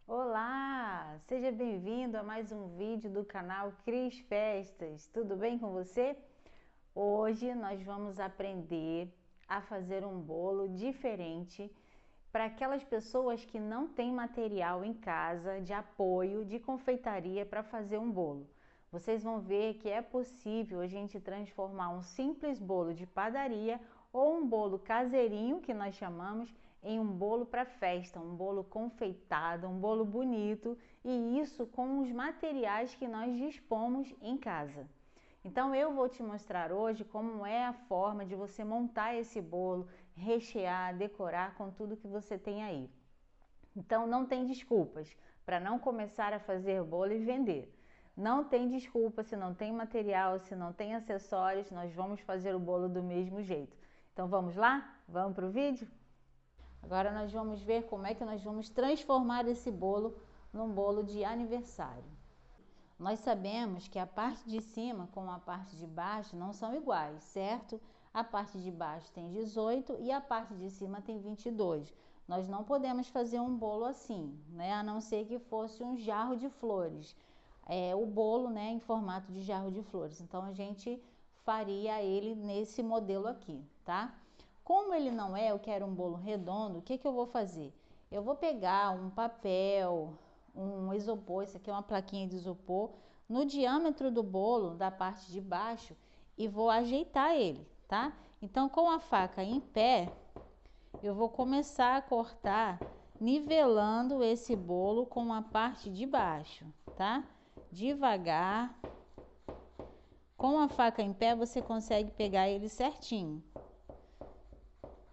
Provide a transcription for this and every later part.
Olá, seja bem-vindo a mais um vídeo do canal Cris Festas. Tudo bem com você? Hoje nós vamos aprender a fazer um bolo diferente para aquelas pessoas que não têm material em casa de apoio de confeitaria para fazer um bolo. Vocês vão ver que é possível a gente transformar um simples bolo de padaria ou um bolo caseirinho, que nós chamamos, em um bolo para festa, um bolo confeitado, um bolo bonito, e isso com os materiais que nós dispomos em casa. Então eu vou te mostrar hoje como é a forma de você montar esse bolo, rechear, decorar com tudo que você tem aí. Então não tem desculpas para não começar a fazer bolo e vender. Não tem desculpa se não tem material, se não tem acessórios, nós vamos fazer o bolo do mesmo jeito. Então vamos lá? Vamos para o vídeo? Agora nós vamos ver como é que nós vamos transformar esse bolo num bolo de aniversário. Nós sabemos que a parte de cima com a parte de baixo não são iguais, certo? A parte de baixo tem 18 e a parte de cima tem 22. Nós não podemos fazer um bolo assim, né? A não ser que fosse um jarro de flores. O bolo, né, em formato de jarro de flores. Então a gente faria ele nesse modelo aqui, tá? Como ele não é, eu quero um bolo redondo, o que que eu vou fazer? Eu vou pegar um papel, um isopor, isso aqui é uma plaquinha de isopor, no diâmetro do bolo, da parte de baixo, e vou ajeitar ele, tá? Então, com a faca em pé, eu vou começar a cortar, nivelando esse bolo com a parte de baixo, tá? Devagar. Com a faca em pé, você consegue pegar ele certinho.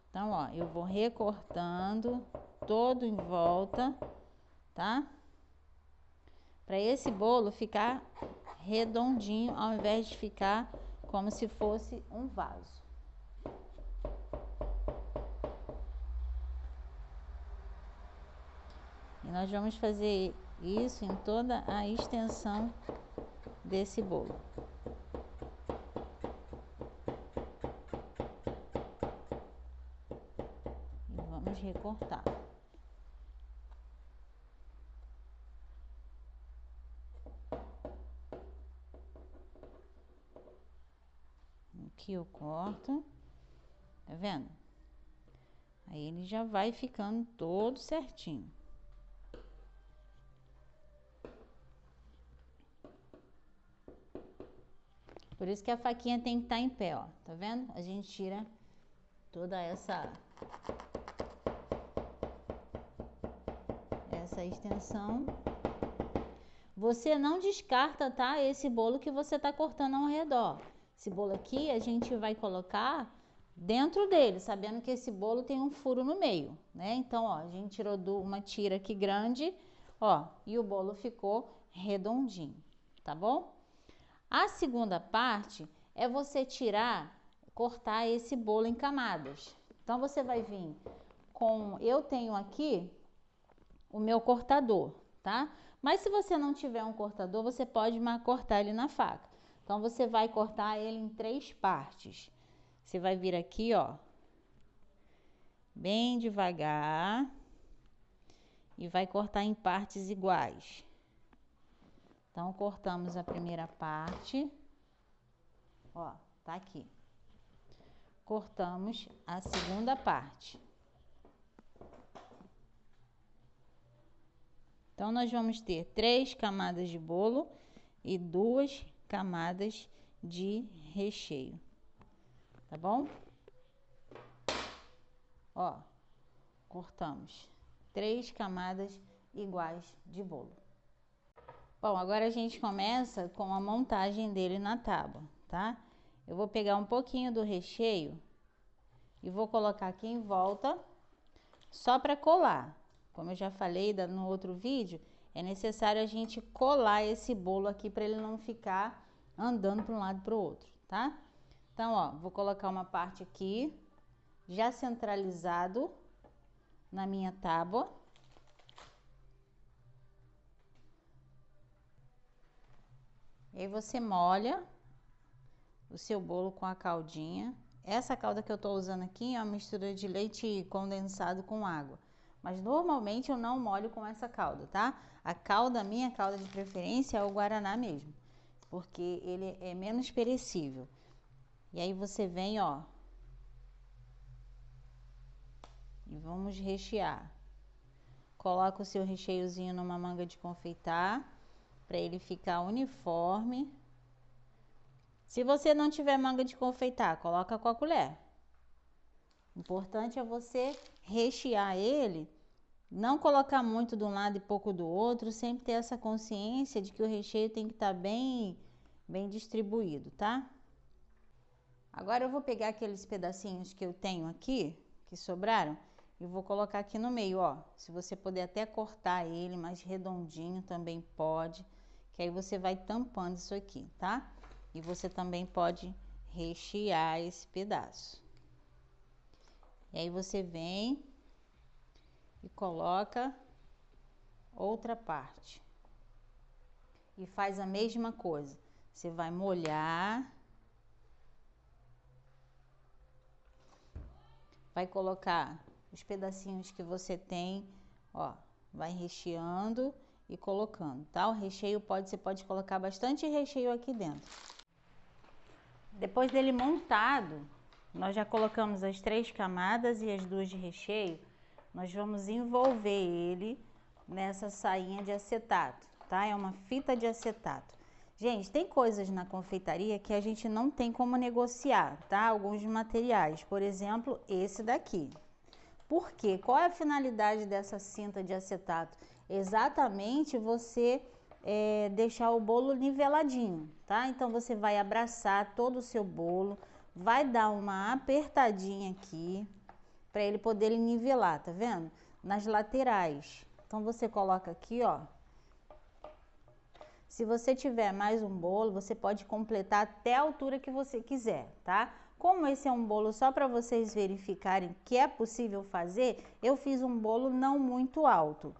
Então, ó, eu vou recortando todo em volta, tá? Para esse bolo ficar redondinho, ao invés de ficar como se fosse um vaso. E nós vamos fazer isso em toda a extensão desse bolo. E vamos recortar. Aqui eu corto, tá vendo? Aí ele já vai ficando todo certinho. Por isso que a faquinha tem que estar em pé, ó, tá vendo? A gente tira toda essa extensão. Você não descarta, tá? Esse bolo que você tá cortando ao redor. Esse bolo aqui a gente vai colocar dentro dele, sabendo que esse bolo tem um furo no meio, né? Então, ó, a gente tirou uma tira aqui grande, ó, e o bolo ficou redondinho, tá bom? A segunda parte é você cortar esse bolo em camadas. Então, você vai vir eu tenho aqui o meu cortador, tá? Mas se você não tiver um cortador, você pode cortar ele na faca. Então, você vai cortar ele em 3 partes. Você vai vir aqui, ó, bem devagar e vai cortar em partes iguais. Então, cortamos a primeira parte, ó, tá aqui. Cortamos a segunda parte. Então, nós vamos ter 3 camadas de bolo e 2 camadas de recheio, tá bom? Ó, cortamos 3 camadas iguais de bolo. Bom, agora a gente começa com a montagem dele na tábua, tá? Eu vou pegar um pouquinho do recheio e vou colocar aqui em volta, só para colar. Como eu já falei no outro vídeo, é necessário a gente colar esse bolo aqui para ele não ficar andando para um lado e para o outro, tá? Então, ó, vou colocar uma parte aqui, já centralizado na minha tábua. E aí você molha o seu bolo com a caldinha. Essa calda que eu tô usando aqui é uma mistura de leite condensado com água. Mas normalmente eu não molho com essa calda, tá? A minha calda de preferência é o guaraná mesmo, porque ele é menos perecível. E aí você vem, ó, e vamos rechear. Coloca o seu recheiozinho numa manga de confeitar, para ele ficar uniforme. Se você não tiver manga de confeitar, coloca com a colher. O importante é você rechear ele, não colocar muito de um lado e pouco do outro, sempre ter essa consciência de que o recheio tem que estar bem distribuído, tá? Agora eu vou pegar aqueles pedacinhos que eu tenho aqui, que sobraram, e vou colocar aqui no meio, ó. Se você puder até cortar ele mais redondinho, também pode, que aí você vai tampando isso aqui, tá? E você também pode rechear esse pedaço. E aí você vem e coloca outra parte. E faz a mesma coisa. Você vai molhar. Vai colocar os pedacinhos que você tem, ó, vai recheando e colocando, tá? O recheio você pode colocar bastante recheio aqui dentro. Depois dele montado, nós já colocamos as 3 camadas e as 2 de recheio. Nós vamos envolver ele nessa sainha de acetato, tá? É uma fita de acetato. Gente, tem coisas na confeitaria que a gente não tem como negociar, tá? Alguns materiais, por exemplo, esse daqui. Por quê? Qual é a finalidade dessa cinta de acetato? Exatamente você deixar o bolo niveladinho, tá? Então, você vai abraçar todo o seu bolo, vai dar uma apertadinha aqui, para ele poder nivelar, tá vendo? Nas laterais. Então, você coloca aqui, ó. Se você tiver mais um bolo, você pode completar até a altura que você quiser, tá? Como esse é um bolo só para vocês verificarem que é possível fazer, eu fiz um bolo não muito alto.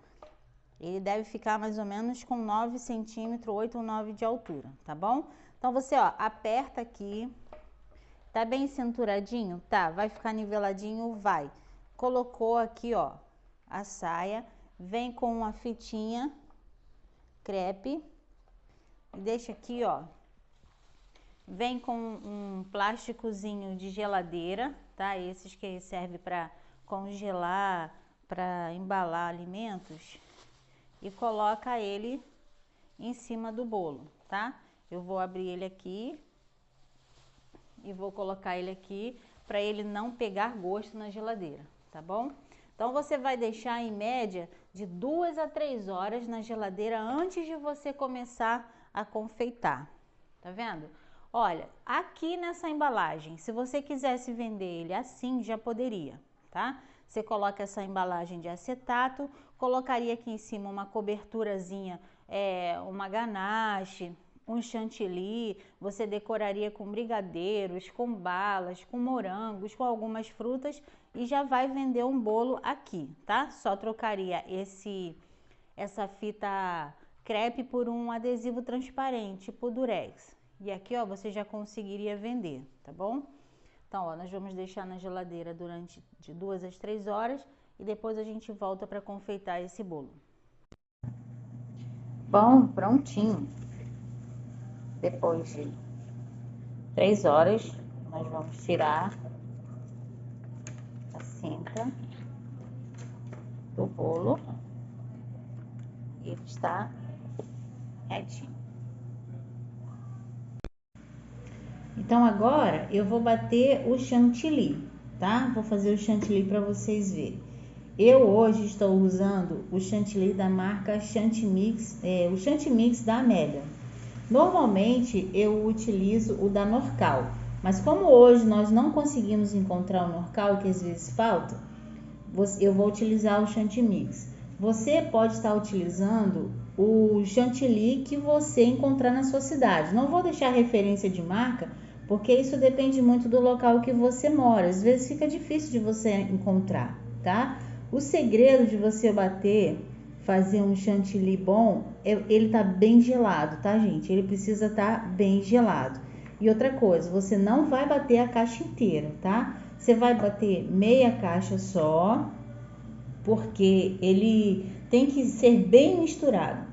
Ele deve ficar mais ou menos com 9 centímetros, 8 ou 9 de altura, tá bom? Então, você, ó, aperta aqui. Tá bem cinturadinho? Tá. Vai ficar niveladinho? Vai. Colocou aqui, ó, a saia. Vem com uma fitinha crepe. E deixa aqui, ó. Vem com um plásticozinho de geladeira, tá? Esses que servem para congelar, para embalar alimentos. E coloca ele em cima do bolo, tá? Eu vou abrir ele aqui e vou colocar ele aqui para ele não pegar gosto na geladeira, tá bom? Então, você vai deixar em média de 2 a 3 horas na geladeira antes de você começar a confeitar, tá vendo? Olha, aqui nessa embalagem, se você quisesse vender ele assim, já poderia, tá? Você coloca essa embalagem de acetato, colocaria aqui em cima uma coberturazinha, uma ganache, um chantilly, você decoraria com brigadeiros, com balas, com morangos, com algumas frutas e já vai vender um bolo aqui, tá? Só trocaria essa fita crepe por um adesivo transparente, tipo durex. E aqui, ó, você já conseguiria vender, tá bom? Então, ó, nós vamos deixar na geladeira durante de 2 às 3 horas e depois a gente volta para confeitar esse bolo. Bom, prontinho. Depois de 3 horas, nós vamos tirar a cinta do bolo e ele está retinho. Então, agora eu vou bater o chantilly, tá? Vou fazer o chantilly para vocês verem. Eu hoje estou usando o chantilly da marca Chantimix, o Chantimix da Amélia. Normalmente eu utilizo o da Norcal, mas como hoje nós não conseguimos encontrar o Norcal, que às vezes falta, eu vou utilizar o Chantimix. Você pode estar utilizando o chantilly que você encontrar na sua cidade. Não vou deixar referência de marca, porque isso depende muito do local que você mora. Às vezes fica difícil de você encontrar, tá? O segredo de você fazer um chantilly bom, ele tá bem gelado, tá, gente? Ele precisa estar bem gelado. E outra coisa, você não vai bater a caixa inteira, tá? Você vai bater meia caixa só porque ele tem que ser bem misturado.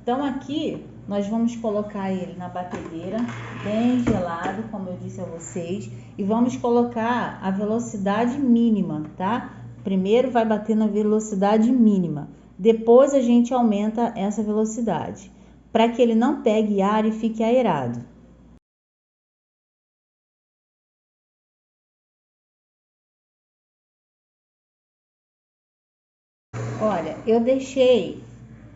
Então aqui nós vamos colocar ele na batedeira, bem gelado, como eu disse a vocês, e vamos colocar a velocidade mínima, tá? Primeiro vai bater na velocidade mínima, depois a gente aumenta essa velocidade, para que ele não pegue ar e fique aerado. Olha, eu deixei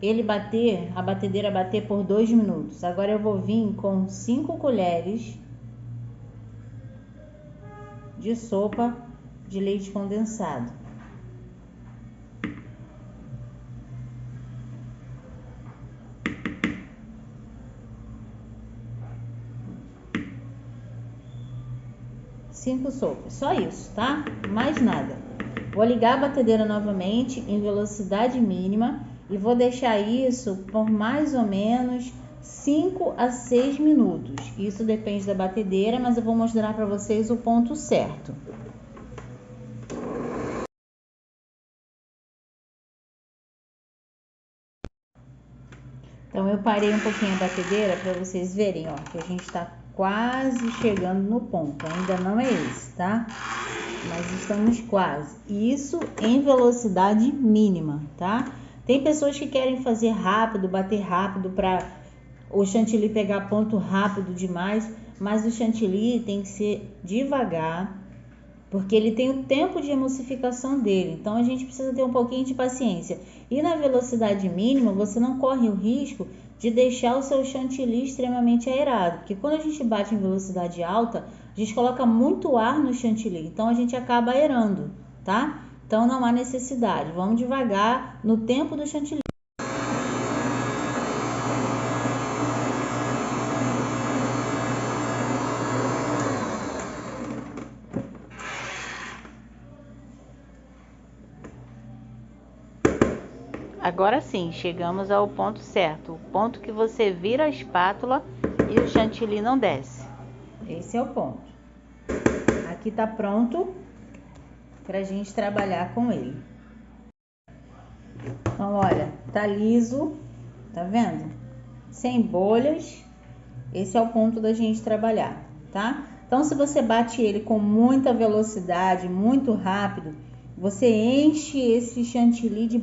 ele bater, a batedeira bater por 2 minutos. Agora eu vou vir com 5 colheres de sopa de leite condensado. Cinco sopas, só isso, tá? Mais nada. Vou ligar a batedeira novamente em velocidade mínima e vou deixar isso por mais ou menos 5 a 6 minutos. Isso depende da batedeira, mas eu vou mostrar para vocês o ponto certo. Então eu parei um pouquinho a batedeira para vocês verem, ó, que a gente está quase chegando no ponto. Ainda não é esse, tá? Mas estamos quase. Isso em velocidade mínima, tá? Tem pessoas que querem fazer rápido, bater rápido para o chantilly pegar ponto rápido demais, mas o chantilly tem que ser devagar, porque ele tem o tempo de emulsificação dele, então a gente precisa ter um pouquinho de paciência. E na velocidade mínima, você não corre o risco de deixar o seu chantilly extremamente aerado, porque quando a gente bate em velocidade alta, a gente coloca muito ar no chantilly, então a gente acaba aerando, tá? Então não há necessidade, vamos devagar no tempo do chantilly. Agora sim, chegamos ao ponto certo, o ponto que você vira a espátula e o chantilly não desce. Esse é o ponto. Aqui tá pronto pra gente trabalhar com ele. Então, olha, tá liso, tá vendo? Sem bolhas. Esse é o ponto da gente trabalhar, tá? Então, se você bate ele com muita velocidade, muito rápido, você enche esse chantilly de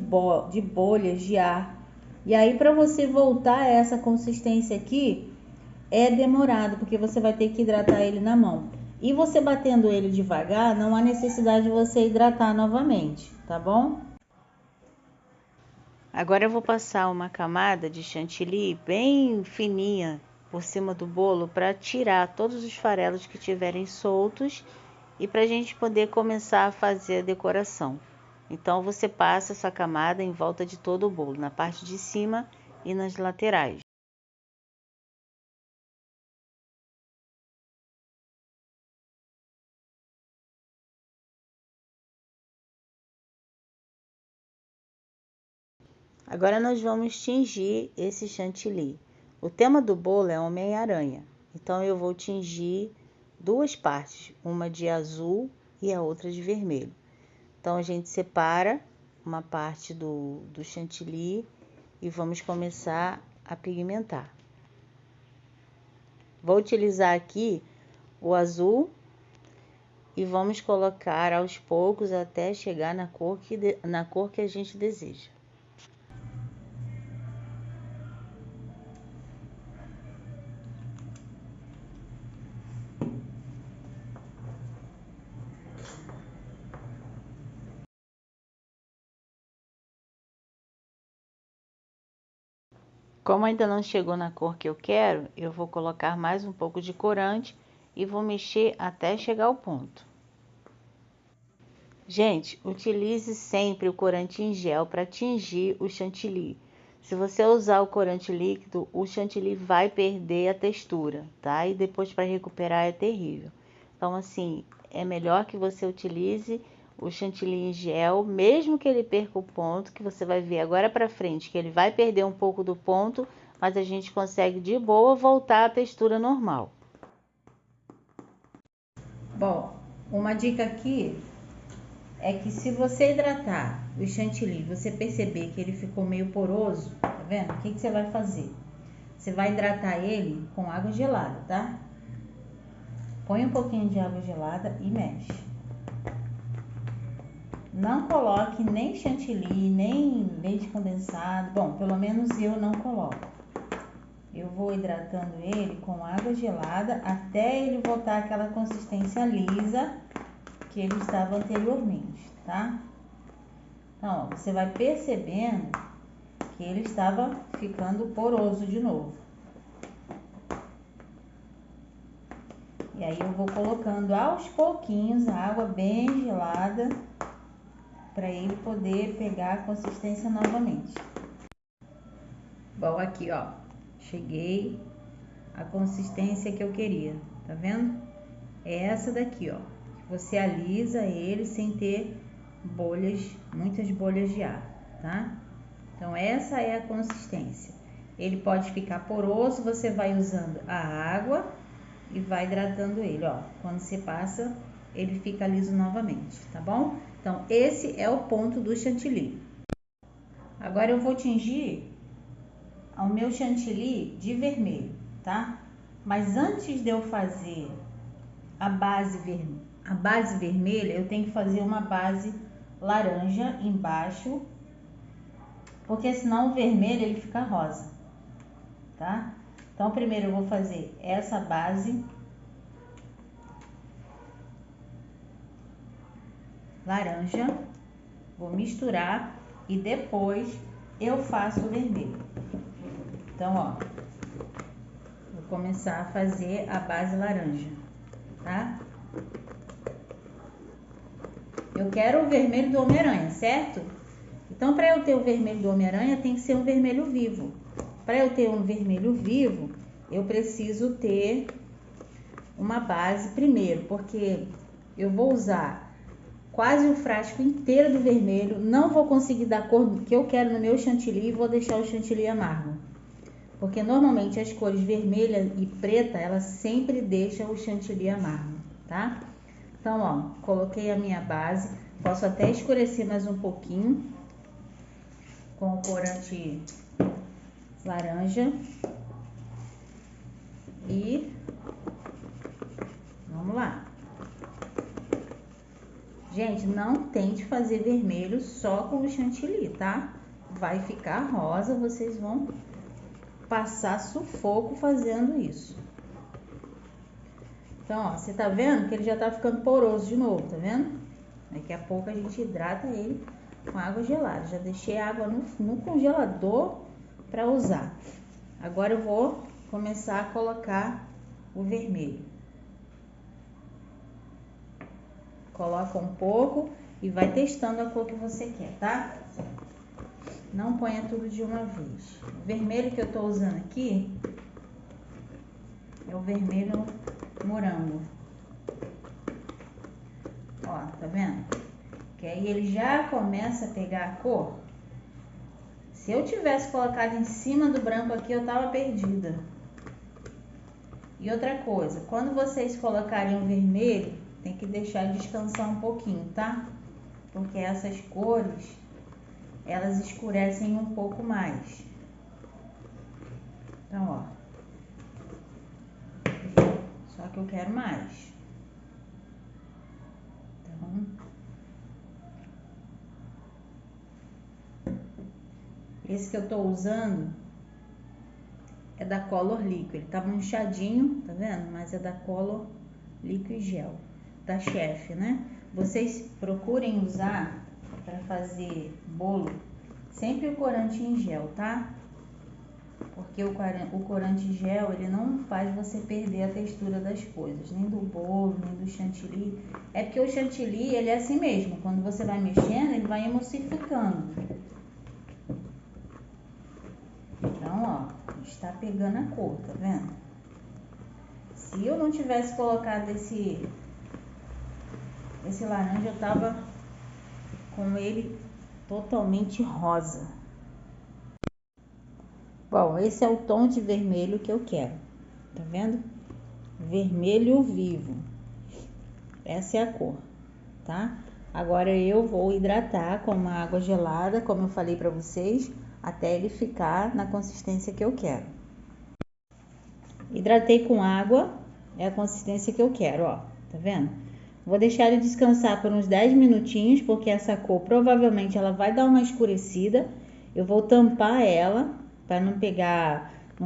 bolhas de ar. E aí, para você voltar a essa consistência aqui, é demorado, porque você vai ter que hidratar ele na mão. E você batendo ele devagar, não há necessidade de você hidratar novamente, tá bom? Agora eu vou passar uma camada de chantilly bem fininha por cima do bolo para tirar todos os farelos que tiverem soltos e para a gente poder começar a fazer a decoração. Então você passa essa camada em volta de todo o bolo, na parte de cima e nas laterais. Agora nós vamos tingir esse chantilly. O tema do bolo é Homem-Aranha, então eu vou tingir duas partes, uma de azul e a outra de vermelho. Então a gente separa uma parte do chantilly e vamos começar a pigmentar. Vou utilizar aqui o azul e vamos colocar aos poucos até chegar na cor que a gente deseja. Como ainda não chegou na cor que eu quero, eu vou colocar mais um pouco de corante e vou mexer até chegar ao ponto. Gente, utilize sempre o corante em gel para tingir o chantilly. Se você usar o corante líquido, o chantilly vai perder a textura, tá? E depois para recuperar é terrível. Então, assim, é melhor que você utilize o chantilly em gel, mesmo que ele perca o ponto, que você vai ver agora para frente que ele vai perder um pouco do ponto, mas a gente consegue de boa voltar à textura normal. Bom, uma dica aqui é que se você hidratar o chantilly, você perceber que ele ficou meio poroso, tá vendo? O que você vai fazer? Você vai hidratar ele com água gelada, tá? Põe um pouquinho de água gelada e mexe. Não coloque nem chantilly, nem leite condensado. Bom, pelo menos eu não coloco. Eu vou hidratando ele com água gelada até ele voltar àquela consistência lisa que ele estava anteriormente, tá? Então, ó, você vai percebendo que ele estava ficando poroso de novo. E aí eu vou colocando aos pouquinhos a água bem gelada para ele poder pegar a consistência novamente. Bom, aqui ó, cheguei à consistência que eu queria, tá vendo? É essa daqui, ó. Você alisa ele sem ter bolhas, muitas bolhas de ar, tá? Então essa é a consistência. Ele pode ficar poroso, você vai usando a água e vai hidratando ele, ó. Quando você passa, ele fica liso novamente, tá bom? Então esse é o ponto do chantilly. Agora eu vou tingir o meu chantilly de vermelho, tá? Mas antes de eu fazer a base vermelha, eu tenho que fazer uma base laranja embaixo, porque senão o vermelho ele fica rosa, tá? Então primeiro eu vou fazer essa base laranja, vou misturar e depois eu faço o vermelho. Então, ó, vou começar a fazer a base laranja, tá? Eu quero o vermelho do Homem-Aranha, certo? Então, para eu ter o vermelho do Homem-Aranha, tem que ser um vermelho vivo. Para eu ter um vermelho vivo, eu preciso ter uma base primeiro, porque eu vou usar quase o frasco inteiro do vermelho, não vou conseguir dar a cor que eu quero no meu chantilly e vou deixar o chantilly amargo. Porque normalmente as cores vermelha e preta, elas sempre deixam o chantilly amargo, tá? Então, ó, coloquei a minha base, posso até escurecer mais um pouquinho com o corante laranja e vamos lá. Gente, não tente fazer vermelho só com o chantilly, tá? Vai ficar rosa, vocês vão passar sufoco fazendo isso. Então, ó, você tá vendo que ele já tá ficando poroso de novo, tá vendo? Daqui a pouco a gente hidrata ele com água gelada. Já deixei a água no congelador para usar. Agora eu vou começar a colocar o vermelho. Coloca um pouco e vai testando a cor que você quer, tá? Não ponha tudo de uma vez. O vermelho que eu tô usando aqui é o vermelho morango. Ó, tá vendo? Que aí ele já começa a pegar a cor. Se eu tivesse colocado em cima do branco aqui, eu tava perdida. E outra coisa, quando vocês colocarem o vermelho, tem que deixar descansar um pouquinho, tá? Porque essas cores, elas escurecem um pouco mais. Então, ó. Só que eu quero mais. Então, esse que eu tô usando é da Color Liquid. Ele tá manchadinho, tá vendo? Mas é da Color Liquid Gel, da Chef, né? Vocês procurem usar para fazer bolo sempre o corante em gel, tá? Porque o corante gel, ele não faz você perder a textura das coisas, nem do bolo, nem do chantilly. É porque o chantilly, ele é assim mesmo, quando você vai mexendo, ele vai emulsificando. Então, ó, está pegando a cor, tá vendo? Se eu não tivesse colocado esse laranja, eu tava com ele totalmente rosa. Bom, esse é o tom de vermelho que eu quero, tá vendo? Vermelho vivo. Essa é a cor, tá? Agora eu vou hidratar com uma água gelada, como eu falei para vocês, até ele ficar na consistência que eu quero. Hidratei com água, é a consistência que eu quero, ó, tá vendo? Vou deixar ele descansar por uns 10 minutinhos, porque essa cor provavelmente ela vai dar uma escurecida. Eu vou tampar ela para não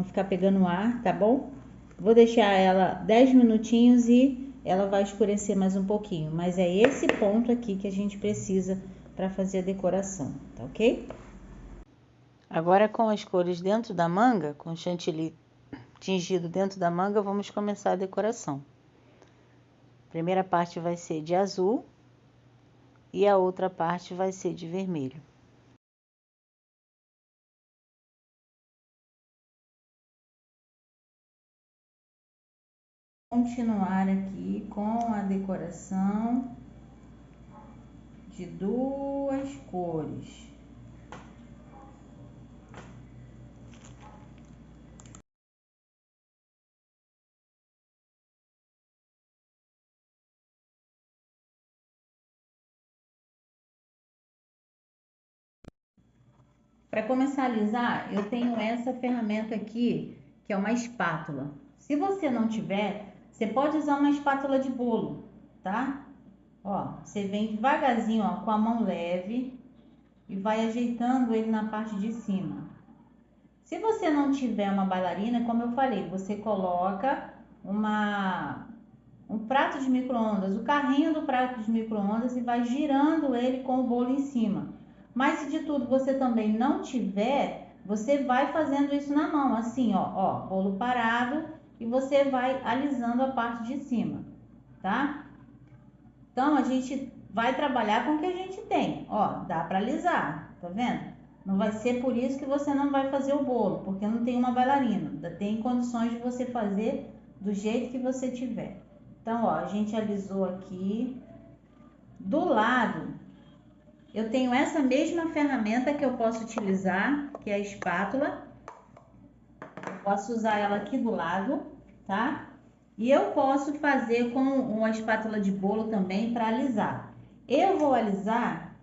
ficar pegando ar, tá bom? Vou deixar ela 10 minutinhos e ela vai escurecer mais um pouquinho, mas é esse ponto aqui que a gente precisa para fazer a decoração, tá ok? Agora com as cores dentro da manga, com chantilly tingido dentro da manga, vamos começar a decoração. A primeira parte vai ser de azul e a outra parte vai ser de vermelho. Continuar aqui com a decoração de duas cores. Para começar a alisar, eu tenho essa ferramenta aqui, que é uma espátula. Se você não tiver, você pode usar uma espátula de bolo, tá? Ó, você vem devagarzinho, ó, com a mão leve e vai ajeitando ele na parte de cima. Se você não tiver uma bailarina, como eu falei, você coloca um prato de micro-ondas, o carrinho do prato de micro-ondas e vai girando ele com o bolo em cima. Mas se de tudo você também não tiver, você vai fazendo isso na mão, assim, ó, bolo parado e você vai alisando a parte de cima, tá? Então a gente vai trabalhar com o que a gente tem, ó, dá para alisar, tá vendo? Não vai ser por isso que você não vai fazer o bolo, porque não tem uma bailarina, tem condições de você fazer do jeito que você tiver. Então, ó, a gente alisou aqui. Do lado, eu tenho essa mesma ferramenta que eu posso utilizar, que é a espátula. Eu posso usar ela aqui do lado, tá? E eu posso fazer com uma espátula de bolo também para alisar. Eu vou alisar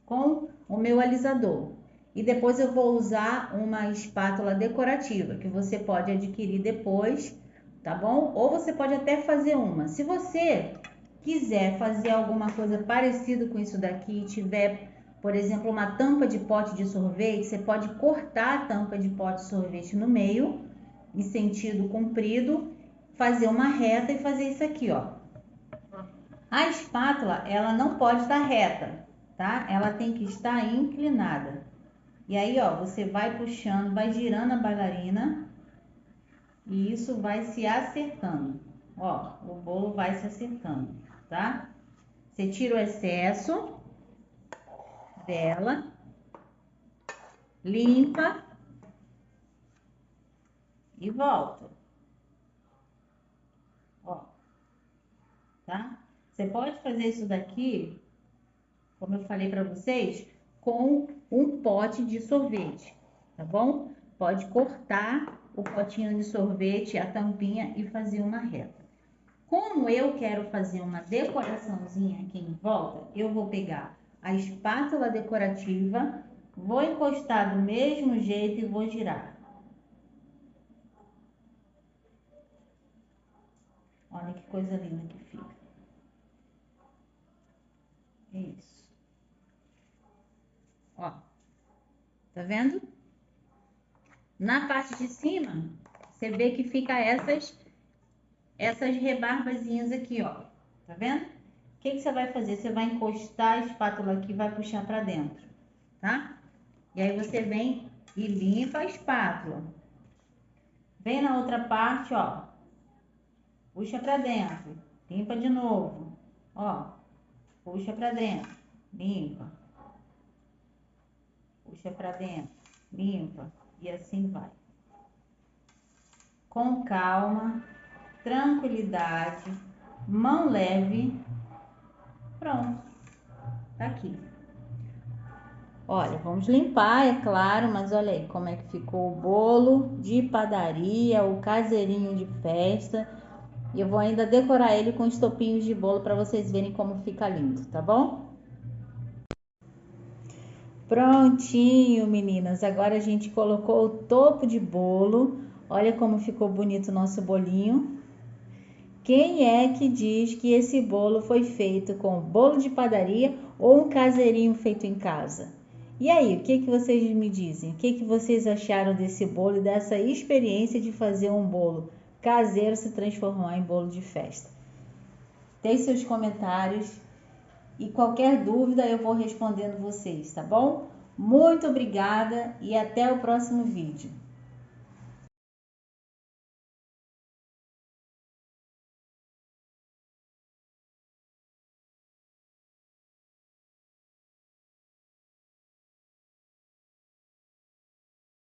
com o meu alisador. E depois eu vou usar uma espátula decorativa, que você pode adquirir depois, tá bom? Ou você pode até fazer uma. Se você quiser fazer alguma coisa parecida com isso daqui, tiver, por exemplo, uma tampa de pote de sorvete, você pode cortar a tampa de pote de sorvete no meio, em sentido comprido, fazer uma reta e fazer isso aqui, ó. A espátula, ela não pode estar reta, tá? Ela tem que estar inclinada. E aí, ó, você vai puxando, vai girando a bailarina e isso vai se acertando. Ó, o bolo vai se acertando, tá? Você tira o excesso dela, limpa e volta. Ó, tá? Você pode fazer isso daqui, como eu falei para vocês, com um pote de sorvete, tá bom? Pode cortar o potinho de sorvete, a tampinha e fazer uma reta. Como eu quero fazer uma decoraçãozinha aqui em volta, eu vou pegar a espátula decorativa, vou encostar do mesmo jeito e vou girar. Olha que coisa linda que fica. Isso. Ó, tá vendo? Na parte de cima, você vê que fica essas rebarbazinhas aqui, ó. Tá vendo? O que você vai fazer? Você vai encostar a espátula aqui e vai puxar pra dentro, tá? E aí você vem e limpa a espátula. Vem na outra parte, ó. Puxa pra dentro. Limpa de novo. Ó. Puxa pra dentro. Limpa. Puxa pra dentro. Limpa. E assim vai. Com calma, tranquilidade, mão leve. Pronto. Tá aqui. Olha, vamos limpar, é claro, mas olha aí como é que ficou o bolo de padaria, o caseirinho de festa. E eu vou ainda decorar ele com estopinhos de bolo para vocês verem como fica lindo, tá bom? Prontinho, meninas. Agora a gente colocou o topo de bolo. Olha como ficou bonito o nosso bolinho. Quem é que diz que esse bolo foi feito com bolo de padaria ou um caseirinho feito em casa? E aí, o que vocês me dizem? O que vocês acharam desse bolo e dessa experiência de fazer um bolo caseiro se transformar em bolo de festa? Deixe seus comentários e qualquer dúvida eu vou respondendo vocês, tá bom? Muito obrigada e até o próximo vídeo.